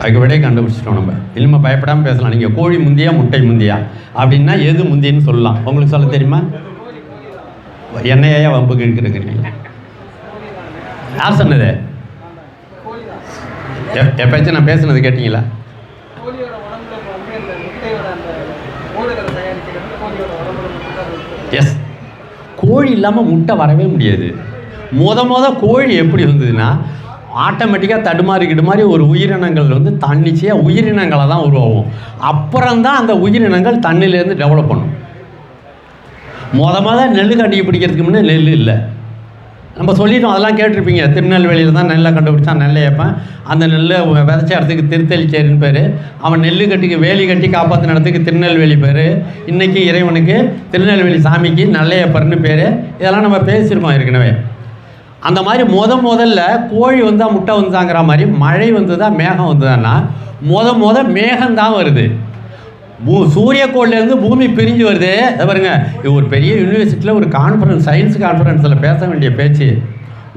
அதுக்கு விடையை கண்டுபிடிச்சிட்டோம் நம்ம. இனிமே பயப்படாமல் பேசலாம். நீங்கள் கோழி முந்தியா முட்டை முந்தியா அப்படின்னா எது முந்தின்னு சொல்லலாம். உங்களுக்கு சொல்ல தெரியுமா? என்னையா வம்புக்கு இருக்கிறீங்க? யார் சொன்னது? எப்பயாச்சும் நான் பேசுனது கேட்டீங்களா? எஸ், கோழி இல்லாமல் முட்டை வரவே முடியாது. கோழி எப்படி வந்ததுன்னா ஆட்டோமேட்டிக்காக தடுமாறிக்கிட்டு மாதிரி ஒரு உயிரினங்கள் தன்னிச்சையாக உயிரினங்களை தான் உருவாகும். அப்புறம்தான் அந்த உயிரினங்கள் தண்ணிலேருந்து டெவலப் பண்ணும். நெல் கண்டுபிடிக்கிறதுக்கு முன்னே நெல் இல்லை. நம்ம சொல்லிட்டோம், அதெல்லாம் கேட்டிருப்பீங்க. திருநெல்வேலியில் தான் நெல்லை கண்டுபிடிச்சா நெல்லையப்பன். அந்த நெல்லை விதைச்ச இடத்துக்கு திருத்தெளிச்சேரின்னு பேர். அவன் நெல் கட்டிக்கு வேலி கட்டி காப்பாற்றின இடத்துக்கு திருநெல்வேலி பேர். இன்றைக்கி இறைவனுக்கு திருநெல்வேலி சாமிக்கு நெல்லையப்பர்னு பேர். இதெல்லாம் நம்ம பேசியிருக்கோம் ஏற்கனவே. அந்த மாதிரி முதல்ல கோழி வந்தால் முட்டை வந்துதாங்கிற மாதிரி மழை வந்ததா மேகம் வந்ததுன்னா மேகம்தான் வருது. சூரியக்கோள்லேருந்து பூமி பிரிஞ்சு வருது. அதை பாருங்க, ஒரு பெரிய யூனிவர்சிட்டியில் ஒரு கான்ஃபரன்ஸ், சயின்ஸ் கான்ஃபரன்ஸில் பேச வேண்டிய பேச்சு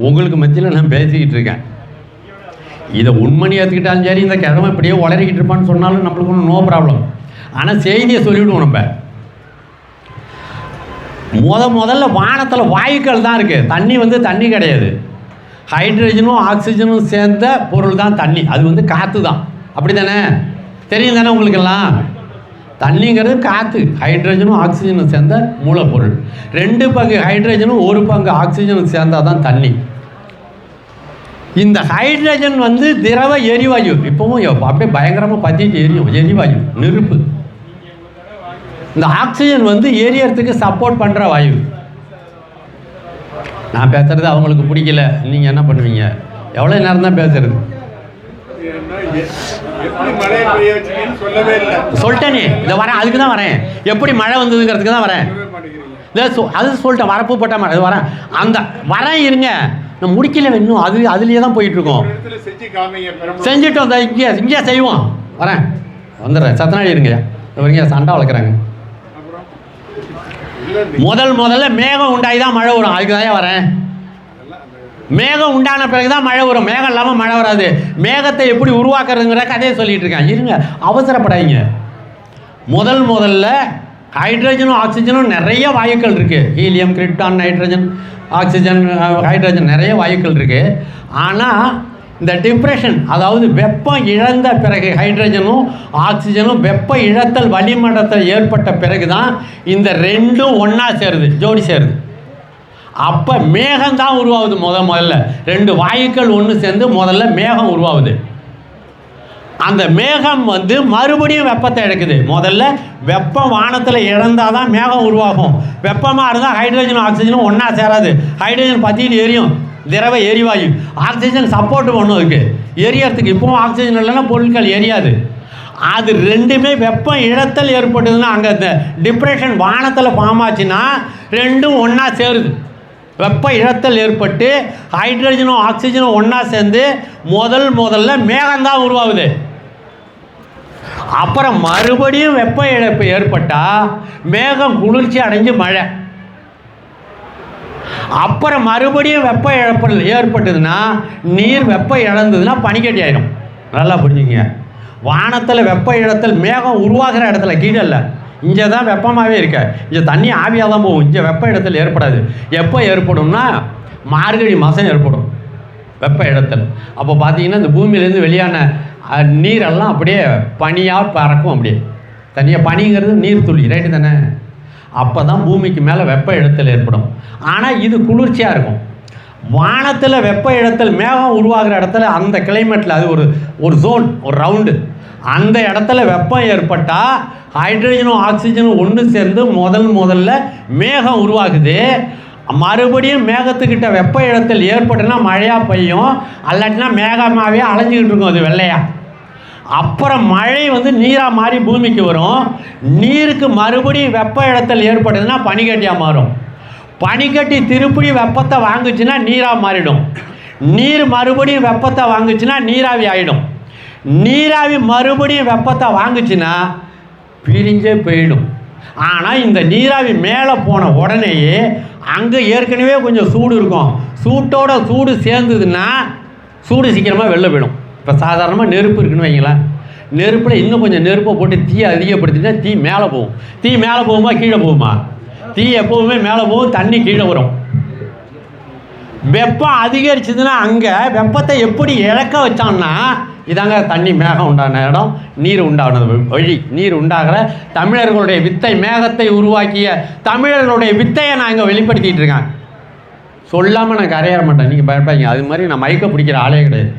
உங்களுக்கு மத்தியில் நான் பேசிக்கிட்டு இருக்கேன். இதை உண்மணி ஏற்றுக்கிட்டாலும் சரி, இந்த கிழமை இப்படியே உளறிக்கிட்டு இருப்பான்னு சொன்னாலும் நம்மளுக்கு ஒன்றும் நோ ப்ராப்ளம். ஆனால் செய்தியை சொல்லிவிடுவோம். நம்ம முதல்ல வானத்தில் வாயுக்கள் தான் இருக்குது. தண்ணி கிடையாது. ஹைட்ரஜனும் ஆக்சிஜனும் சேர்ந்த பொருள் தான் தண்ணி. அது காற்று தான். அப்படி தானே? தெரியும் தானே உங்களுக்கெல்லாம்? தண்ணிங்கிறது காற்று, ஹைட்ரஜனும் ஆக்சிஜனும் சேர்ந்த மூலப்பொருள். 2 பங்கு ஹைட்ரஜனும் 1 பங்கு ஆக்சிஜனும் சேர்ந்தால் தான் தண்ணி. இந்த ஹைட்ரஜன் வந்து திரவ எரிவாயு, இப்போவும் அப்படியே பயங்கரமாக பற்றிட்டு எரியும், எரிவாயு நெருப்பு. இந்த ஆக்சிஜன் வந்து எரியறதுக்கு சப்போர்ட் பண்ணுற வாயு. நான் பேசுறது அவங்களுக்கு பிடிக்கல, நீங்கள் என்ன பண்ணுவீங்க? எவ்வளோ நேரம் தான் பேசுறது? சொல்லிட்டேனே, இதை வரேன், அதுக்கு தான் வரேன். எப்படி மழை வந்ததுங்கிறதுக்கு தான் வரேன். அது சொல்லிட்டேன், வரப்பு போட்ட மழை வரேன், அந்த வரேன் இருங்க, நான் முடிக்கல இன்னும். அதுலேயே தான் போயிட்டுருக்கோம். செஞ்சுட்டோம், இங்கே செய்வோம். வரேன், வந்துடுறேன். சத்தனாடி இருங்க, வரீங்க, சண்டை வளர்க்குறாங்க. முதல்ல மேகம் உண்டாகி தான் மழை வரும், அதுக்கு தான் வரேன். மேகம் உண்டான பிறகு தான் மழை வரும், மேகம் இல்லாமல் மழை வராது. மேகத்தை எப்படி உருவாக்குறதுங்கிற கதையை சொல்லிட்டு இருக்கேன். இருங்க, அவசரப்படாதீங்க. முதல்ல ஹைட்ரஜனும் ஆக்சிஜனும் நிறைய வாயுக்கள் இருக்குது. Helium, krypton, nitrogen, oxygen, hydrogen, நிறைய வாயுக்கள் இருக்குது. ஆனால் இந்த டிப்ரெஷன், அதாவது வெப்பம் இழந்த பிறகு ஹைட்ரஜனும் ஆக்சிஜனும் வெப்ப இழத்தல் வளிமண்டலத்தில் ஏற்பட்ட பிறகு தான் இந்த ரெண்டும் ஒன்றா சேருது, ஜோடி சேருது. அப்போ மேகம்தான் உருவாகுது. முதல்ல ரெண்டு வாயுக்கள் ஒன்று சேர்ந்து முதல்ல மேகம் உருவாகுது. அந்த மேகம் வந்து மறுபடியும் வெப்பத்தை எடுக்குது. முதல்ல வெப்பம் வானத்தில் இழந்தால் தான் மேகம் உருவாகும். வெப்பமாக இருந்தால் ஹைட்ரஜனும் ஆக்சிஜனும் ஒன்றா சேராது. ஹைட்ரஜன் பற்றிட்டு எரியும், திரவ எரிவாயு. ஆக்சிஜன் சப்போர்ட் பண்ணும் அதுக்கு எரியறதுக்கு. இப்போவும் ஆக்சிஜன் இல்லைன்னா பொருட்கள் எரியாது. அது ரெண்டுமே வெப்பம் இழத்தல் ஏற்பட்டதுன்னா, அங்கே இந்த டிப்ரெஷன் வானத்தில் ஃபார்ம் ஆச்சுன்னா ரெண்டும் ஒன்றா சேருது. வெப்ப இழத்தல் ஏற்பட்டு ஹைட்ரஜனும் ஆக்சிஜனும் ஒன்றா சேர்ந்து முதல்ல மேகம்தான் உருவாகுது. அப்புறம் மறுபடியும் வெப்ப இழப்பு ஏற்பட்டால் மேகம் குளிர்ச்சி அடைஞ்சு மழை. அப்புறம் மறுபடியும் வெப்ப இழப்பு ஏற்பட்டதுன்னா, நீர் வெப்ப இழந்ததுன்னா பனிக்கட்டி ஆயிடும். நல்லா புரிஞ்சுங்க. வானத்தில் வெப்ப இழத்தல் மேகம் உருவாகிற இடத்துல, கீழே இல்லை, இங்கே தான் வெப்பமாகவே இருக்க. இங்கே தண்ணி ஆவியாக தான் போகும். இங்கே வெப்ப இடத்தில் ஏற்படாது. எப்போ ஏற்படும்னா மார்கழி மாதம் ஏற்படும் வெப்ப இடத்தில். அப்போ பார்த்தீங்கன்னா இந்த பூமியிலேருந்து வெளியான நீரெல்லாம் அப்படியே பனியாக பறக்கும். அப்படியே தனியாக பனிங்கிறது நீர் துளி, ரைட்டு தானே? அப்போ தான் பூமிக்கு மேலே வெப்ப இடத்தில் ஏற்படும். ஆனால் இது குளிர்ச்சியாக இருக்கும். வானத்தில் வெப்ப இடத்தில் மேகம் உருவாகிற இடத்துல, அந்த கிளைமேட்டில், அது ஒரு ஜோன், ஒரு ரவுண்டு, அந்த இடத்துல வெப்பம் ஏற்பட்டால் ஹைட்ரஜனும் ஆக்சிஜனும் ஒன்று சேர்ந்து முதல்ல மேகம் உருவாகுது. மறுபடியும் மேகத்துக்கிட்ட வெப்ப இடத்தில் ஏற்பட்டுனா மழையாக பெய்யும், அல்லாட்டினா மேகமாகவே அலைஞ்சிக்கிட்டு இருக்கும் அது வெள்ளையாக. அப்புறம் மழை வந்து நீராக மாறி பூமிக்கு வரும். நீருக்கு மறுபடியும் வெப்ப இடத்தில் ஏற்படுதுன்னா பனிக்கட்டியாக மாறும். பனிக்கட்டி திருப்பி வெப்பத்தை வாங்குச்சுன்னா நீராக மாறிடும். நீர் மறுபடியும் வெப்பத்தை வாங்குச்சுன்னா நீராவி ஆகிடும். நீராவி மறுபடியும் வெப்பத்தை வாங்குச்சுன்னா பிரிஞ்சே போயிடும். ஆனால் இந்த நீராவி மேலே போன உடனேயே அங்கே ஏற்கனவே கொஞ்சம் சூடு இருக்கும். சூட்டோட சூடு சேர்ந்ததுன்னா சூடு சீக்கிரமாக வெளில போயிடும். இப்போ சாதாரணமாக நெருப்பு இருக்குன்னு வைங்களேன், நெருப்பில் இன்னும் கொஞ்சம் நெருப்பை போட்டு தீயை அதிகப்படுத்தினா தீ மேலே போகும். தீ மேலே போகுமா கீழே போகுமா? தீ எப்போவுமே மேலே போகும், தண்ணி கீழே வரும். வெப்பம் அதிகரிச்சதுன்னா அங்கே வெப்பத்தை எப்படி இழக்க வச்சான்னா, இதாங்க தண்ணி மேகம் உண்டான இடம், நீர் உண்டானது வழி. நீர் உண்டாகிற தமிழர்களுடைய வித்தை, மேகத்தை உருவாக்கிய தமிழர்களுடைய வித்தையை நான் இங்கே வெளிப்படுத்திகிட்டு இருக்கேன். சொல்லாமல் நான் கரையேற மாட்டேன், நீங்கள் பயப்பாங்க. அது மாதிரி நான் மயக்க பிடிக்கிற ஆளே கிடையாது.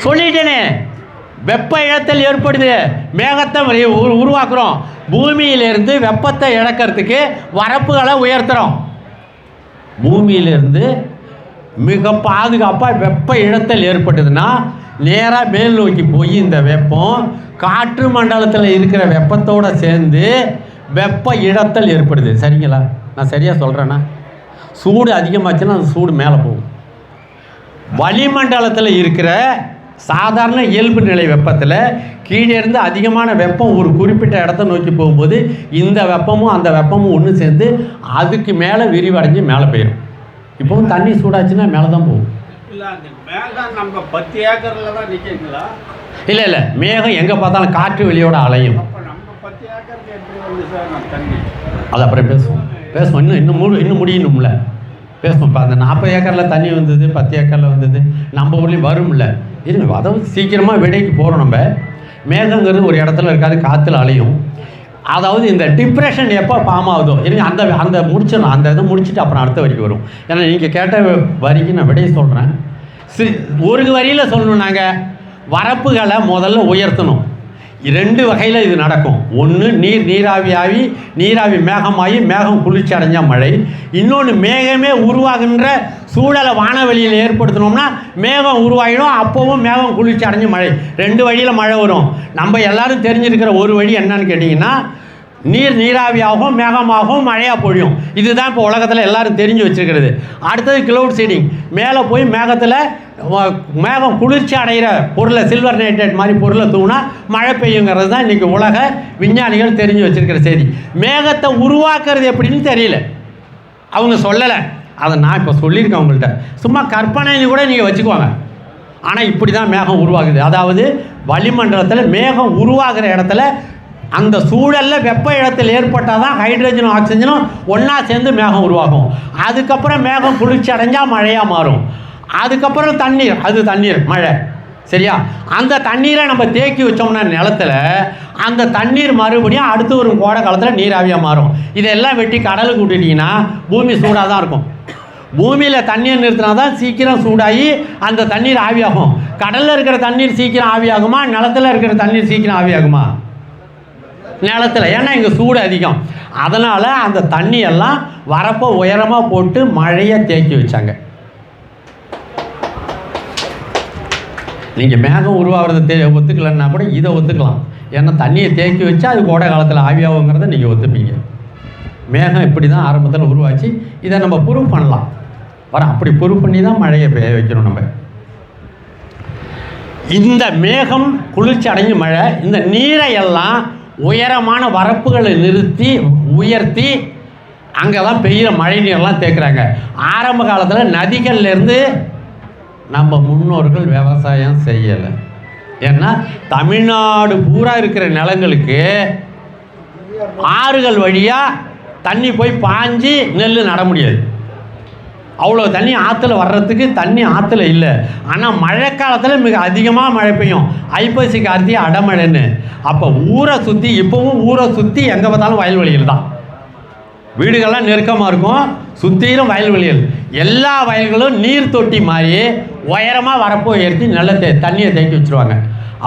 சொல்லிட்டேனே, வெப்ப இழத்தல் ஏற்படுது, மேகத்தை உருவாக்குறோம். பூமியிலிருந்து வெப்பத்தை இழக்கிறதுக்கு வரப்புகளை உயர்த்துறோம். பூமியிலிருந்து மிக பாதுகாப்பாக வெப்ப இழத்தல் ஏற்பட்டதுன்னா நேராக மேல் நோக்கி போய் இந்த வெப்பம் காற்று மண்டலத்தில் இருக்கிற வெப்பத்தோடு சேர்ந்து வெப்ப இழத்தல் ஏற்படுது. சரிங்களா? நான் சரியாக சொல்கிறேன்னா, சூடு அதிகமாச்சுன்னா அந்த சூடு மேலே போகும். வளிமண்டலத்தில் இருக்கிற சாதாரண இயல்பு நிலை வெப்பத்தில் கீழே இருந்து அதிகமான வெப்பம் ஒரு குறிப்பிட்ட இடத்த நோக்கி போகும்போது இந்த வெப்பமும் அந்த வெப்பமும் ஒன்று சேர்ந்து அதுக்கு மேலே விரிவடைஞ்சு மேலே போயிடும். இப்போவும் தண்ணி சூடாச்சுன்னா மேலே தான் போகும். இல்லை மேகம் எங்கே பார்த்தாலும் காற்று வெளியோட அலையும். அது அப்புறம் பேசுவோம் இன்னும் முடியணும்ல, பேசுவோம். இப்போ அந்த 40 ஏக்கரில் தண்ணி வந்தது, 10 ஏக்கரில் வந்தது, நம்ம ஊர்லேயும் வரும்ல. இருங்க, அதாவது சீக்கிரமாக விடைக்கு போகிறோம். நம்ம மேகங்கிறது ஒரு இடத்துல இருக்காது, காற்றுல அலையும். அதாவது இந்த டிப்ரெஷன் எப்போ ஃபார்ம் ஆகுதோ, இருங்க அந்த முடிச்சிடணும். அந்த இதை முடிச்சுட்டு அப்புறம் அடுத்த வரைக்கும் வரும். ஏன்னா நீங்கள் கேட்ட வரைக்கும் நான் விடையை சொல்கிறேன். ஒரு வரியில் சொல்லணும், நாங்கள் வரப்புகளை முதல்ல உயர்த்தணும். 2 வகையில் இது நடக்கும். ஒன்று நீராவி மேகமாகி மேகம் குளிர்ச்சி அடைஞ்சால் மழை. இன்னொன்று மேகமே உருவாகின்ற சூழலை வானவெளியில் ஏற்படுத்தினோம்னா மேகம் உருவாகிடும், அப்போவும் மேகம் குளிர்ச்சி அடைஞ்சு மழை. 2 வழியில் மழை வரும். நம்ம எல்லாரும் தெரிஞ்சிருக்கிற ஒரு வழி என்னன்னு கேட்டிங்கன்னா, நீராவியாகவும் மேகமாகவும் மழையாக பொழியும். இதுதான் இப்போ உலகத்தில் எல்லோரும் தெரிஞ்சு வச்சுருக்கிறது. அடுத்தது கிளவுட் சீடிங். மேலே போய் மேகம் குளிர்ச்சி அடைகிற பொருளை, சில்வர் நைட்ரேட் மாதிரி பொருளை தூணா மழை பெய்யுங்கிறது தான் இன்றைக்கி உலக விஞ்ஞானிகள் தெரிஞ்சு வச்சுருக்கிற செய்தி. மேகத்தை உருவாக்குறது எப்படின்னு தெரியல, அவங்க சொல்லலை. அதை நான் இப்போ சொல்லியிருக்கேன் உங்கள்கிட்ட. சும்மா கற்பனைன்னு கூட நீங்கள் வச்சுக்குவாங்க. ஆனால் இப்படி தான் மேகம் உருவாகுது. அதாவது வளிமண்டலத்தில் மேகம் உருவாகிற இடத்துல அந்த சூழலில் வெப்ப இடத்தில் ஏற்பட்டால் தான் ஹைட்ரஜனும் ஆக்சிஜனும் ஒன்றா சேர்ந்து மேகம் உருவாகும். அதுக்கப்புறம் மேகம் குளிர்ச்சி அடைஞ்சால் மழையாக மாறும். அதுக்கப்புறம் தண்ணீர் மழை. சரியா? அந்த தண்ணீரை நம்ம தேக்கி வச்சோம்னா நிலத்தில், அந்த தண்ணீர் மறுபடியும் அடுத்து ஒரு கோடை காலத்தில் நீராவியாக மாறும். இதெல்லாம் வெட்டி கடலுக்கு விட்டுட்டிங்கன்னா பூமி சூடாக தான் இருக்கும். பூமியில் தண்ணீர் நிறுத்தினா தான் சீக்கிரம் சூடாகி அந்த தண்ணீர் ஆவியாகும். கடலில் இருக்கிற தண்ணீர் சீக்கிரம் ஆவியாகுமா, நிலத்தில் இருக்கிற தண்ணீர் சீக்கிரம் ஆவியாகுமா? நிலத்தில். ஏன்னா இங்கே சூடு அதிகம். அதனால் அந்த தண்ணியெல்லாம் வரப்போ உயரமாக போட்டு மழையை தேக்கி வச்சாங்க. நீங்கள் மேகம் உருவாகிறத ஒத்துக்கலைன்னா கூட இதை ஒத்துக்கலாம். ஏன்னா தண்ணியை தேக்கி வச்சா அது கோடை காலத்தில் ஆவியாகுங்கிறத நீங்கள் ஒத்துப்பீங்க. மேகம் இப்படி தான் ஆரம்பத்தில் உருவாச்சு. இதை நம்ம ப்ரூவ் பண்ணலாம். அப்படி ப்ரூவ் பண்ணி தான் மழையை பெய்ய வைக்கணும். நம்ம இந்த மேகம் குளிர்ச்சி அடைஞ்சு மழை, இந்த நீரை எல்லாம் உயரமான வரப்புகளை உயர்த்தி அங்கே தான் பெய்கிற மழை நீரெல்லாம் தேக்குறாங்க. ஆரம்ப காலத்தில் நதிகள்லேருந்து நம்ம முன்னோர்கள் விவசாயம் செய்யலை. ஏன்னா தமிழ்நாடு பூரா இருக்கிற நிலங்களுக்கு ஆறுகள் வழியாக தண்ணி போய் பாஞ்சி நெல் நட முடியாது. அவ்வளோ தண்ணி ஆற்றுல வர்றதுக்கு தண்ணி ஆற்றுல இல்லை. ஆனால் மழை காலத்தில் மிக அதிகமாக மழை பெய்யும். ஐப்பசி கார்த்திகை அடமழைன்னு. அப்போ ஊரை சுற்றி, இப்போவும் ஊரை சுற்றி எங்கே பார்த்தாலும் வயல்வெளிகள் தான். வீடுகள்லாம் நெருக்கமாக இருக்கும், சுற்றிலும் வயல்வெளிகள். எல்லா வயல்களும் நீர் தொட்டி மாதிரி உயரமாக வரப்போ உயர்த்தி நல்ல தண்ணியை தேக்கி வச்சுருவாங்க.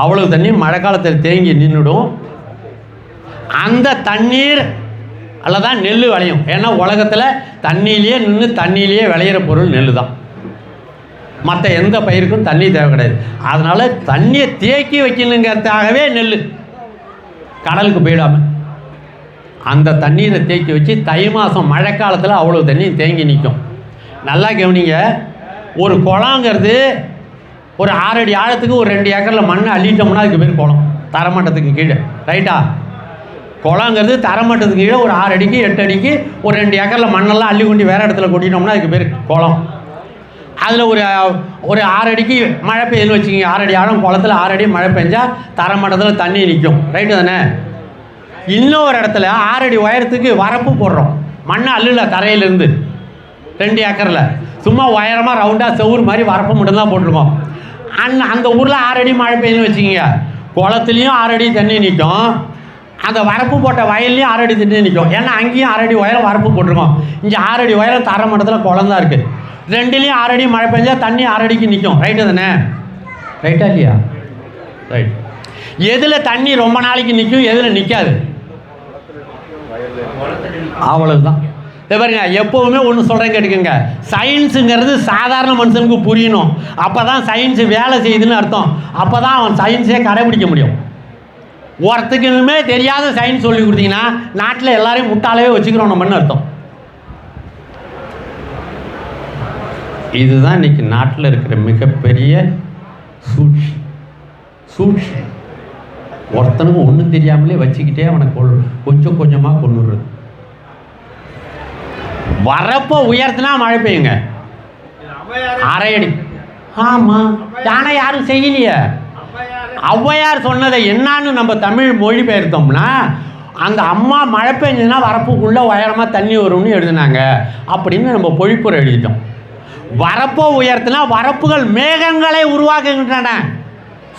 அவ்வளோ தண்ணி மழை காலத்தில் தேங்கி நின்றுடும். அந்த தண்ணீர் தான் நெல் விளையும். ஏன்னா உலகத்தில் தண்ணியிலேயே நின்று தண்ணியிலேயே விளையிற பொருள் நெல் தான். மற்ற எந்த பயிருக்கும் தண்ணி தேவை கிடையாது. அதனால் தண்ணியை தேக்கி வைக்கணுங்கிறதுக்காகவே நெல் கடலுக்கு போயிடாமல் அந்த தண்ணீரை தேக்கி வச்சு தை மாதம் மழை காலத்தில் அவ்வளோ தண்ணி தேங்கி நிற்கும். நல்லா கவனிங்க. ஒரு குளங்கிறது ஒரு 6 அடி ஆழத்துக்கு ஒரு 2 ஏக்கரில் மண் அள்ளிட்டோம்னா அதுக்கு பேர் குளம். தரமட்டத்துக்கு கீழே. ரைட்டா? குளங்கிறது தரமட்டத்துக்கு கீழே ஒரு 6 அடிக்கு 8 அடிக்கு ஒரு 2 ஏக்கரில் மண்ணெல்லாம் அள்ளி கொண்டு வேறு இடத்துல கொட்டிட்டோம்னா அதுக்கு பேர் குளம். அதில் ஒரு 6 அடிக்கு மழை பெய்யுதுன்னு வச்சுக்கிங்க. 6 அடி ஆழம் குளத்தில் 6 அடி மழை பெஞ்சால் தரமட்டத்தில் தண்ணி நிற்கும். ரைட்டு தானே? இன்னொரு இடத்துல 6 அடி உயரத்துக்கு வரப்பு போடுறோம். மண்ணை அள்ளில் தரையிலேருந்து 2 ஏக்கரில் சும்மா உயரமாக ரவுண்டாக செவுறு மாதிரி வரப்பு மட்டும்தான் போட்டிருக்கோம். அந்த ஊரில் 6 அடி மழை பெய்யுதுன்னு வச்சுக்கிங்க. குளத்துலேயும் 6 அடி தண்ணி நிற்கும், அந்த வரப்பு போட்ட வயல்லையும் 6 அடி தண்ணி நிற்கும். ஏன்னா அங்கேயும் 6 அடி உயரம் வரப்பு போட்டிருக்கோம். இங்கே 6 அடி உயரம் தர மட்டத்தில் குளம் தான் இருக்குது. 2லேயும் 6 அடி மழை பெஞ்சால் தண்ணி 6 அடிக்கு நிற்கும். ரைட்டு தானே? ரைட்டா இல்லையா? ரைட். எதில் தண்ணி ரொம்ப நாளைக்கு நிற்கும், எதில் நிற்காது? அவ்வளவுதான். பாருங்க, எப்போவுமே ஒன்று சொல்கிறேன் கேட்டுக்கோங்க. சயின்ஸுங்கிறது சாதாரண மனுஷனுக்கு புரியணும். அப்போ தான் சயின்ஸு வேலை செய்யுதுன்னு அர்த்தம். அப்போ தான் அவன் சயின்ஸே கடைபிடிக்க முடியும். ஒருத்துக்குமே தெரியாத சயின்ஸ் சொல்லி கொடுத்தீங்கன்னா நாட்டில் எல்லாரையும் முட்டாளவே வச்சுக்கிறோம் நம்மன்னு அர்த்தம். இதுதான் இன்னைக்கு நாட்டில் இருக்கிற மிகப்பெரிய சூழ்ச்சி. ஒருத்தனுக்கு ஒன்றும் தெரியாமலே வச்சுக்கிட்டே அவனை கொஞ்சம் கொஞ்சமாக கொண்டுடுறது. வரப்போ உயர்த்தினா மழை பெய்யுங்க. 6 அடி. ஆமாம், ஆனால் யாரும் செய்யலையே. ஔவையார் சொன்னதை என்னான்னு நம்ம தமிழ் மொழி பெயர்த்தோம்னா, அந்த அம்மா மழை பெஞ்சதுன்னா வரப்புக்குள்ளே உயரமாக தண்ணி வரும்னு எழுதினாங்க அப்படின்னு நம்ம பொழிப்புரை எழுதிட்டோம். வரப்போ உயர்த்தினா வரப்புகள் மேகங்களை உருவாக்குகின்றன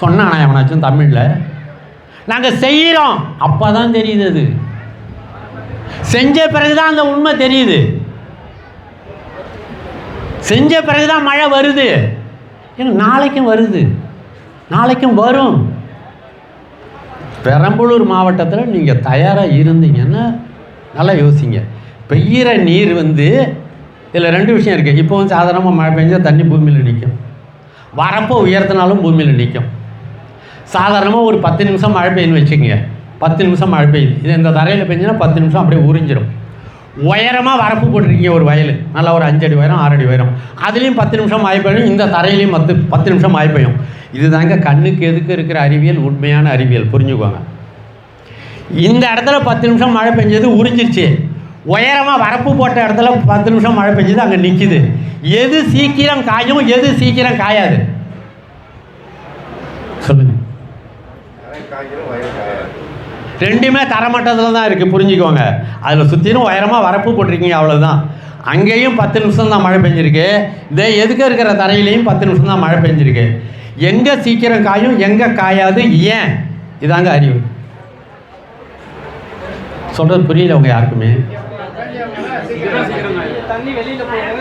சொன்னானா எவனாச்சும் தமிழில்? நாங்கள் செய்கிறோம், அப்போ தான் தெரியுது. அது செஞ்ச பிறகுதான் அந்த உண்மை தெரியுது. செஞ்ச பிறகுதான் மழை வருது. ஏன்னா நாளைக்கும் வருது, நாளைக்கும் வரும். பெரம்பலூர் மாவட்டத்தில் நீங்கள் தயாராக இருந்தீங்கன்னா நல்லா யோசிங்க. பெய்கிற நீர் இதில் 2 விஷயம் இருக்குது. இப்போ சாதாரணமாக மழை பெஞ்சால் தண்ணி பூமியில் நிற்கும், வரப்போ உயர்த்தினாலும் பூமியில் நிற்கும். சாதாரணமாக ஒரு 10 நிமிஷம் மழை பெய்யுன்னு வச்சுக்கோங்க, 10 நிமிஷம் மழை பெய்யுது, இது இந்த தரையில் பெஞ்சுன்னா 10 நிமிஷம் அப்படியே உறிஞ்சிடும். உயரமாக வரப்பு போட்டிருக்கீங்க ஒரு வயல், நல்லா ஒரு 5 அடி உயரம் 6 அடி உயரம், அதுலேயும் 10 நிமிஷம் மழை பெய்யும், இந்த தரையிலையும் 10 நிமிஷம் மழை பெய்யும். இது தாங்க கண்ணுக்கு எதுக்கு இருக்கிற அறிவியல், உண்மையான அறிவியல், புரிஞ்சுக்கோங்க. இந்த இடத்துல 10 நிமிஷம் மழை பெஞ்சது உறிஞ்சிருச்சு, உயரமாக வரப்பு போட்ட இடத்துல 10 நிமிஷம் மழை பெஞ்சது அங்கே நிற்கிது. எது சீக்கிரம் காயும், எது சீக்கிரம் காயாது சொல்லுங்க? ரெண்டுமே தரமட்டத்தில் தான் இருக்குது, புரிஞ்சுக்கோங்க. அதில் சுற்றிலும் உயரமாக வரப்பு போட்டிருக்கீங்க, அவ்வளோதான். அங்கேயும் 10 நிமிஷம் தான் மழை பெஞ்சிருக்கு, இதே எதுக்க இருக்கிற தரையிலையும் 10 நிமிஷம் தான் மழை பெஞ்சிருக்கு. எங்கே சீக்கிரம் காயும், எங்கே காயாது, ஏன்? இதாங்க அறிவு. சொல்கிறது புரியல உங்க யாருக்குமே? தண்ணி வெளியில போகும்